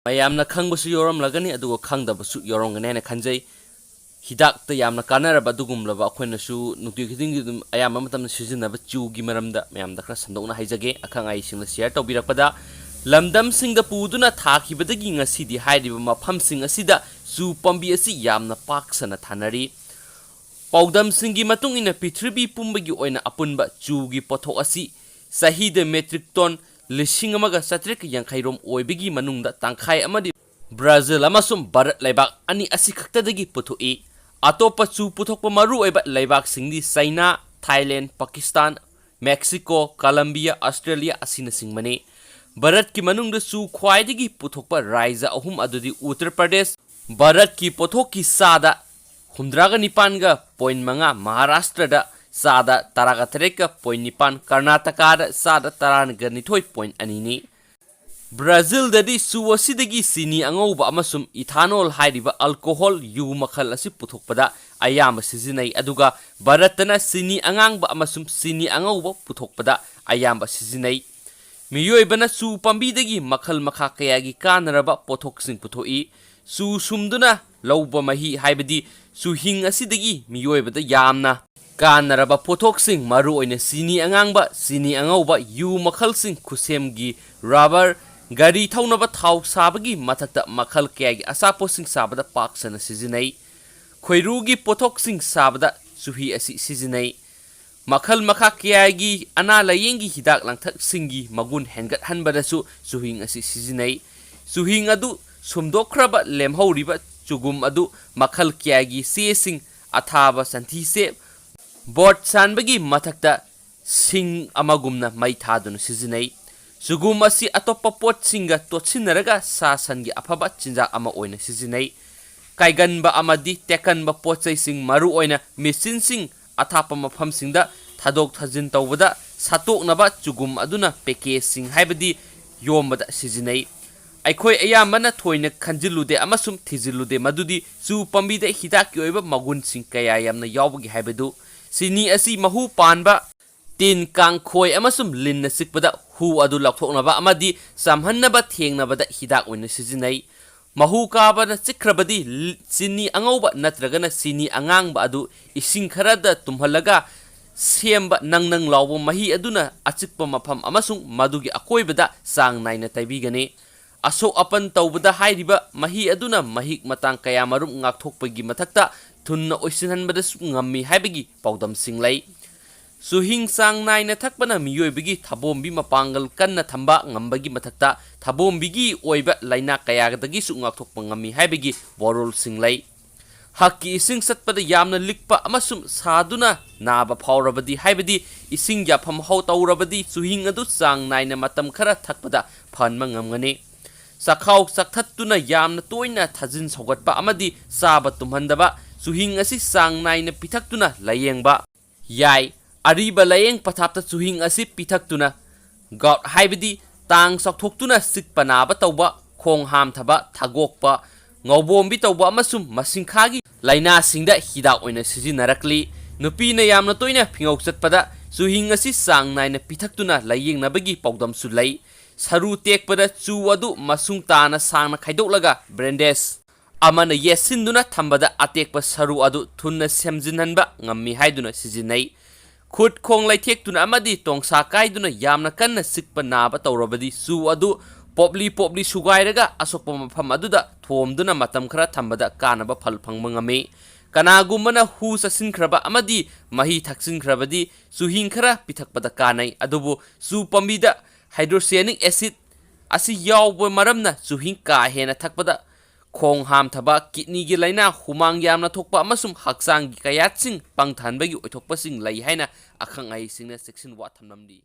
ꯃꯌꯥꯝꯅ ꯈꯪꯕꯁꯨ ꯌꯥꯎꯔꯝꯂꯒꯅꯤ ꯑꯗꯨꯒ ꯈꯪꯗꯕꯁꯨ ꯌꯥꯎꯔꯝꯒꯅꯤ ꯍꯥꯏꯅ ꯈꯟꯖꯩ ꯍꯤꯗꯥꯛꯇ ꯌꯥꯝꯅ ꯀꯥꯟꯅꯔꯕ ꯑꯗꯨꯒꯨꯝꯂꯕ ꯑꯩꯈꯣꯏꯅꯁꯨ ꯅꯨꯡꯇꯤ ꯈꯨꯗꯤꯡꯒꯤ ꯑꯗꯨꯝ ꯑꯌꯥꯝꯕ ꯃꯇꯝꯗ ꯁꯤꯖꯤꯟꯅꯕ ꯆꯨꯒꯤ ꯃꯔꯝꯗ ꯃꯌꯥꯝꯗ ꯈꯔ ꯁꯟꯗꯣꯛꯅ ꯍꯥꯏꯖꯒꯦ ꯑꯈꯪ ꯑꯍꯩꯁꯤꯡꯅ ꯁꯤꯌꯔ ꯇꯧꯕꯤꯔꯛꯄꯗ ꯂꯝꯗꯝꯁꯤꯡꯗ ꯄꯨꯗꯨꯅ ꯊꯥꯈꯤꯕꯗꯒꯤ ꯉꯁꯤꯗꯤ ꯍꯥꯏꯔꯤꯕ ꯃꯐꯝꯁꯤꯡ ꯑꯁꯤꯗ ꯆꯨ ꯄꯥꯝꯕꯤ ꯑꯁꯤ ꯌꯥꯝꯅ ꯄꯥꯛꯁꯟꯅ ꯊꯥꯅꯔꯤ ꯄꯥꯎꯗꯝꯁꯤꯡꯒꯤ ꯃꯇꯨꯡ ꯏꯟꯅ ꯄ꯭ꯔꯤꯊꯤꯕꯤ ꯄꯨꯝꯕꯒꯤ ꯑꯣꯏꯅ ꯑꯄꯨꯟꯕ ꯆꯨꯒꯤ ꯄꯣꯠꯊꯣꯛ ꯑꯁꯤ ꯆꯍꯤꯗ ꯃꯦꯇ꯭ꯔꯤꯛ ꯇꯣꯟ 1,880 ꯔꯣꯝ ꯑꯣꯏꯕꯒꯤ ꯃꯅꯨꯡꯗ ꯇꯪꯈꯥꯏ ꯑꯃꯗꯤ ꯕ꯭ꯔꯥꯖꯤꯜ ꯑꯃꯁꯨꯡ ꯚꯥꯔꯠ ꯂꯩꯕꯥꯛ ꯑꯅꯤ ꯑꯁꯤ ꯈꯛꯇꯗꯒꯤ ꯄꯨꯊꯣꯛꯏ ꯑꯇꯣꯞꯄ ꯆꯨ ꯄꯨꯊꯣꯛꯄ ꯃꯔꯨꯑꯣꯏꯕ ꯂꯩꯕꯥꯛꯁꯤꯡꯗꯤ China Thailand Pakistan Mexico Colombia Australia ꯑꯁꯤꯅꯆꯤꯡꯕꯅꯤ ꯚꯥꯔꯠꯀꯤ ꯃꯅꯨꯡꯗ ꯆꯨ ꯈ꯭ꯋꯥꯏꯗꯒꯤ ꯄꯨꯊꯣꯛꯄ ꯔꯥꯖ꯭ꯌ ꯑꯍꯨꯝ ꯑꯗꯨꯗꯤ ꯎꯠꯇꯔ ꯄ꯭ꯔꯗꯦꯁ ꯚꯥꯔꯠꯀꯤ ꯄꯣꯠꯊꯣꯛꯀꯤ ꯆꯥꯗ 89.5 ꯃꯍꯥꯔꯥꯁꯇ꯭ꯔꯗ ꯆꯥꯗ 18.9 ꯀꯔꯅꯥꯇꯀꯥꯗ ꯆꯥꯗ 12.2ꯅꯤ ꯕ꯭ꯔꯥꯖꯤꯜꯗꯗꯤ ꯆꯨ ꯑꯁꯤꯗꯒꯤ ꯆꯤꯅꯤ ꯑꯉꯧꯕ ꯑꯃꯁꯨꯡ ꯏꯊꯥꯅꯣꯜ ꯍꯥꯏꯔꯤꯕ ꯑꯜꯀꯣꯍꯣꯜ ꯌꯨ ꯃꯈꯜ ꯑꯁꯤ ꯄꯨꯊꯣꯛꯄꯗ ꯑꯌꯥꯝꯕ ꯁꯤꯖꯤꯟꯅꯩ ꯑꯗꯨꯒ ꯚꯥꯔꯠꯇꯅ ꯆꯤꯅꯤ ꯑꯉꯥꯡꯕ ꯑꯃꯁꯨꯡ ꯆꯤꯅꯤ ꯑꯉꯧꯕ ꯄꯨꯊꯣꯛꯄꯗ ꯑꯌꯥꯝꯕ ꯁꯤꯖꯤꯟꯅꯩ ꯃꯤꯑꯣꯏꯕꯅ ꯆꯨ ꯄꯥꯝꯕꯤꯗꯒꯤ ꯃꯈꯜ ꯃꯈꯥ ꯀꯌꯥꯒꯤ ꯀꯥꯟꯅꯔꯕ ꯄꯣꯠꯊꯣꯛꯁꯤꯡ ꯄꯨꯊꯣꯛꯏ ꯆꯨ ꯁꯨꯝꯗꯨꯅ ꯂꯧꯕ ꯃꯍꯤ ꯍꯥꯏꯕꯗꯤ ꯆꯨꯍꯤꯡ ꯑꯁꯤꯗꯒꯤ ꯃꯤꯑꯣꯏꯕꯗ ꯌꯥꯝꯅ ꯀꯥꯟꯅꯔꯕ ꯄꯣꯠꯊꯣꯛꯁꯤꯡ ꯃꯔꯨꯑꯣꯏꯅ ꯆꯤꯅꯤ ꯑꯉꯥꯡꯕ ꯆꯤꯅꯤ ꯑꯉꯧꯕ ꯌꯨ ꯃꯈꯜꯁꯤꯡ ꯈꯨꯠꯁꯦꯝꯒꯤ ꯔꯕꯔ ꯒꯥꯔꯤ ꯊꯧꯅꯕ ꯊꯥꯎ ꯁꯥꯕꯒꯤ ꯃꯊꯛꯇ ꯃꯈꯜ ꯀꯌꯥꯒꯤ ꯑꯆꯥꯄꯣꯠꯁꯤꯡ ꯁꯥꯕꯗ ꯄꯥꯛꯁꯟꯅ ꯁꯤꯖꯤꯟꯅꯩ ꯈꯣꯏꯔꯨꯒꯤ ꯄꯣꯠꯊꯣꯛꯁꯤꯡ ꯁꯥꯕꯗ ꯆꯨꯍꯤ ꯑꯁꯤ ꯁꯤꯖꯤꯟꯅꯩ ꯃꯈꯜ ꯃꯈꯥ ꯀꯌꯥꯒꯤ ꯑꯅꯥ ꯂꯥꯌꯦꯡꯒꯤ ꯍꯤꯗꯥꯛ ꯂꯥꯡꯊꯛꯁꯤꯡꯒꯤ ꯃꯒꯨꯟ ꯍꯦꯟꯒꯠꯍꯟꯕꯗꯁꯨ ꯆꯨꯍꯤꯡ ꯑꯁꯤ ꯁꯤꯖꯤꯟꯅꯩ ꯆꯨꯍꯤꯡ ꯑꯗꯨ ꯁꯨꯝꯗꯣꯛꯈ꯭ꯔꯕ ꯂꯦꯝꯍꯧꯔꯤꯕ ꯆꯨꯒꯨꯝ ꯑꯗꯨ ꯃꯈꯜ ꯀꯌꯥꯒꯤ ꯆꯦꯁꯤꯡ ꯑꯊꯥꯕ ꯁꯟꯊꯤꯆꯦ ꯕꯣꯔꯗ ꯁꯥꯟꯕꯒꯤ ꯃꯊꯛꯇ ꯁꯤꯡ ꯑꯃꯒꯨꯝꯅ ꯃꯩ ꯊꯥꯗꯨꯅ ꯁꯤꯖꯤꯟꯅꯩ ꯆꯨꯒꯨꯝ ꯑꯁꯤ ꯑꯇꯣꯞꯄ ꯄꯣꯠꯁꯤꯡꯒ ꯇꯣꯠꯁꯤꯟꯅꯔꯒ ꯁꯥ ꯁꯟꯒꯤ ꯑꯐꯕ ꯆꯤꯟꯖꯥꯛ ꯑꯃ ꯑꯣꯏꯅ ꯁꯤꯖꯤꯟꯅꯩ ꯀꯥꯏꯒꯟꯕ ꯑꯃꯗꯤ ꯇꯦꯛꯀꯟꯕ ꯄꯣꯠꯆꯩꯁꯤꯡ ꯃꯔꯨꯑꯣꯏꯅ ꯃꯦꯆꯤꯟꯁꯤꯡ ꯑꯊꯥꯞꯄ ꯃꯐꯝꯁꯤꯡꯗ ꯊꯥꯗꯣꯛ ꯊꯥꯖꯤꯟ ꯇꯧꯕꯗ ꯁꯠꯇꯣꯛꯅꯕ ꯆꯨꯒꯨꯝ ꯑꯗꯨꯅ ꯄꯦꯀꯦꯖꯁꯤꯡ ꯍꯥꯏꯕꯗꯤ ꯌꯣꯝꯕꯗ ꯁꯤꯖꯤꯟꯅꯩ ꯑꯩꯈꯣꯏ ꯑꯌꯥꯝꯕꯅ ꯊꯣꯏꯅ ꯈꯟꯖꯤꯜꯂꯨꯗꯦ ꯑꯃꯁꯨꯡ ꯊꯤꯖꯤꯜꯂꯨꯗꯦ ꯃꯗꯨꯗꯤ ꯆꯨ ꯄꯥꯝꯕꯤꯗ ꯍꯤꯗꯥꯛꯀꯤ ꯑꯣꯏꯕ ꯃꯒꯨꯟꯁꯤꯡ ꯀꯌꯥ ꯌꯥꯝꯅ ꯌꯥꯎꯕꯒꯦ ꯍꯥꯏꯕꯗꯨ ꯆꯤꯅꯤ ꯑꯁꯤ ꯃꯍꯨ ꯄꯥꯟꯕ ꯇꯤꯟ ꯀꯥꯡꯈꯣꯏ ꯑꯃꯁꯨꯡ ꯂꯤꯟꯅ ꯆꯤꯛꯄꯗ ꯍꯨ ꯑꯗꯨ ꯂꯧꯊꯣꯛꯅꯕ ꯑꯃꯗꯤ ꯆꯝꯍꯟꯅꯕ ꯊꯦꯡꯅꯕꯗ ꯍꯤꯗꯥꯛ ꯑꯣꯏꯅ ꯁꯤꯖꯤꯟꯅꯩ ꯃꯍꯨ ꯀꯥꯕꯅ ꯆꯤꯛꯈ꯭ꯔꯕꯗꯤ ꯆꯤꯅꯤ ꯑꯉꯧꯕ ꯅꯠꯇ꯭ꯔꯒꯅ ꯆꯤꯅꯤ ꯑꯉꯥꯡꯕ ꯑꯗꯨ ꯏꯁꯤꯡ ꯈꯔꯗ ꯇꯨꯝꯍꯜꯂꯒ ꯁꯦꯝꯕ ꯅꯪ ꯂꯥꯎꯕ ꯃꯍꯤ ꯑꯗꯨꯅ ꯑꯆꯤꯛꯄ ꯃꯐꯝ ꯑꯃꯁꯨꯡ ꯃꯗꯨꯒꯤ ꯑꯀꯣꯏꯕꯗ ꯆꯥꯡ ꯅꯥꯏꯅ ꯇꯩꯕꯤꯒꯅꯤ ꯑꯁꯣꯛ ꯑꯄꯟ ꯇꯧꯕꯗ ꯍꯥꯏꯔꯤꯕ ꯃꯍꯤ ꯑꯗꯨꯅ ꯃꯍꯤꯛ ꯃꯇꯥꯡ ꯀꯌꯥꯃꯔꯨꯝ ꯉꯥꯛꯊꯣꯛꯄꯒꯤ ꯃꯊꯛꯇ ꯊꯨꯅ ꯑꯣꯏꯁꯤꯟꯍꯟꯕꯗꯁꯨ ꯉꯝꯃꯤ ꯍꯥꯏꯕꯒꯤ ꯄꯥꯎꯗꯝꯁꯤꯡ ꯂꯩ ꯆꯨꯍꯤꯡ ꯆꯥꯡ ꯅꯥꯏꯅ ꯊꯛꯄꯅ ꯃꯤꯑꯣꯏꯕꯒꯤ ꯊꯥꯕꯣꯝꯕꯤ ꯃꯄꯥꯡꯒꯜ ꯀꯟꯅ ꯊꯝꯕ ꯉꯝꯕꯒꯤ ꯃꯊꯛꯇ ꯊꯥꯕꯣꯝꯕꯤꯒꯤ ꯑꯣꯏꯕ ꯂꯥꯏꯅꯥ ꯀꯌꯥꯗꯒꯤꯁꯨ ꯉꯥꯛꯊꯣꯛꯄ ꯉꯝꯃꯤ ꯍꯥꯏꯕꯒꯤ ꯋꯥꯔꯣꯜꯁꯤꯡ ꯂꯩ ꯍꯛꯀꯤ ꯏꯁꯤꯡ ꯆꯠꯄꯗ ꯌꯥꯝꯅ ꯂꯤꯛꯄ ꯑꯃꯁꯨꯡ ꯁꯥꯗꯨꯅ ꯅꯥꯕ ꯐꯥꯎꯔꯕꯗꯤ ꯍꯥꯏꯕꯗꯤ ꯏꯁꯤꯡ ꯌꯥꯐꯝ ꯇꯧꯔꯕꯗꯤ ꯆꯨꯍꯤꯡ ꯑꯗꯨ ꯆꯥꯡ ꯅꯥꯏꯅ ꯃꯇꯝ ꯈꯔ ꯊꯛꯄꯗ ꯐꯍꯟꯕ ꯉꯝꯒꯅꯤ ꯆꯈꯥꯎ ꯆꯛꯊꯠꯇꯨꯅ ꯌꯥꯝꯅ ꯇꯣꯏꯅ ꯊꯥꯖꯤꯟ ꯁꯧꯒꯠꯄ ꯑꯃꯗꯤ ꯆꯥꯕ ꯇꯨꯝꯍꯟꯗꯕ ꯆꯨꯍꯤꯡ ꯑꯁꯤ ꯆꯥꯡ ナꯏꯅ ꯄꯤꯊꯛꯇꯨꯅ ꯂꯥꯌꯦꯡꯕ ꯌꯥꯏ ꯑꯔꯤꯕ ꯂꯥꯌꯦꯡ ꯄꯊꯥꯞꯇ ꯆꯨꯍꯤꯡ ꯑꯁꯤ ꯄꯤꯊꯛꯇꯨꯅ ꯒꯥꯎꯠ ꯍꯥꯏꯕꯗꯤ ꯇꯥꯡ ꯆꯥꯎꯊꯣꯛꯇꯨꯅ ꯆꯤꯛꯄ ꯅꯥꯕ ꯇꯧꯕ ꯈꯣꯡ ꯍꯥꯝꯊꯕ ꯊꯥꯒꯣꯛꯄ ꯉꯧꯕꯣꯝꯕꯤ ꯇꯧꯕ ꯑꯃꯁꯨꯡ ꯃꯁꯤꯡꯈꯥꯒꯤ ꯂꯥꯏꯅꯥꯁꯤꯡꯗ ꯍꯤꯗꯥꯛ ꯑꯣꯏꯅ ꯁꯤꯖꯤꯟꯅꯔꯛꯂꯤ ꯅꯨꯄꯤꯅ ꯌꯥꯝꯅ ꯇꯣꯏꯅ ꯐꯤꯉꯧ ꯆꯠꯄꯗ ꯆꯨꯍꯤꯡ ꯑꯁꯤ ꯆꯥꯡ ꯅꯥꯏꯅ ꯄꯤꯊꯛꯇꯨꯅ ꯂꯥꯌꯦꯡꯅꯕꯒꯤ ꯄꯥꯎꯗꯝꯁꯨ ꯂꯩ ꯁꯔꯨ ꯇꯦꯛꯄꯗ ꯆꯨ ꯑꯗꯨ ꯃꯁꯨꯡ ꯇꯥꯅ ꯁꯥꯡꯅ ꯈꯥꯏꯗꯣꯛꯂꯒ ꯕ꯭ꯔꯦꯟꯗꯦꯖ ꯑꯃꯅ ꯌꯦꯠꯁꯤꯟꯗꯨꯅ ꯊꯝꯕꯗ ꯑꯇꯦꯛꯄ ꯁꯔꯨ ꯑꯗꯨ ꯊꯨꯅ ꯁꯦꯝꯖꯤꯟꯍꯟꯕ ꯉꯝꯃꯤ ꯍꯥꯏꯗꯨꯅ ꯁꯤꯖꯤꯟꯅꯩ ꯈꯨꯠ ꯈꯣꯡ ꯂꯩꯊꯦꯛꯇꯨꯅ ꯑꯃꯗꯤ ꯇꯣꯡꯁꯥ ꯀꯥꯏꯗꯨꯅ ꯌꯥꯝꯅ ꯀꯟꯅ ꯆꯤꯛꯄ ꯅꯥꯕ ꯇꯧꯔꯕꯗꯤ ꯆꯨ ꯑꯗꯨ ꯄꯣꯞꯂꯤ ꯁꯨꯒꯥꯏꯔꯒ ꯑꯁꯣꯛꯄ ꯃꯐꯝ ꯑꯗꯨꯗ ꯊꯣꯝꯗꯨꯅ ꯃꯇꯝ ꯈꯔ ꯊꯝꯕꯗ ꯀꯥꯟꯅꯕ ꯐꯜ ꯐꯪꯕ ꯉꯝꯃꯤ ꯀꯅꯥꯒꯨꯝꯕꯅ ꯍꯨ ꯆꯠꯁꯤꯟꯈ꯭ꯔꯕ ꯑꯃꯗꯤ ꯃꯍꯤ ꯊꯛꯆꯤꯟꯈ꯭ꯔꯕꯗꯤ ꯆꯨꯍꯤꯡ ꯈꯔ ꯄꯤꯊꯛꯄꯗ ꯀꯥꯟꯅꯩ ꯑꯗꯨꯕꯨ ꯆꯨ ꯄꯥꯝꯕꯤꯗ हाइड्रोसियानिक एसिड असी यावबो मरमना चुहिंग का हेना थकपदा खोंग हामथबा किडनी गी लाइना हुमांग यामना थोकपा अमसुम हक्सांग गी कयातसिंग पांगथानबगी ओइथोकपासिंग लै हाइना अखंग आइसिंगना सेक्शन वा थमनमदि।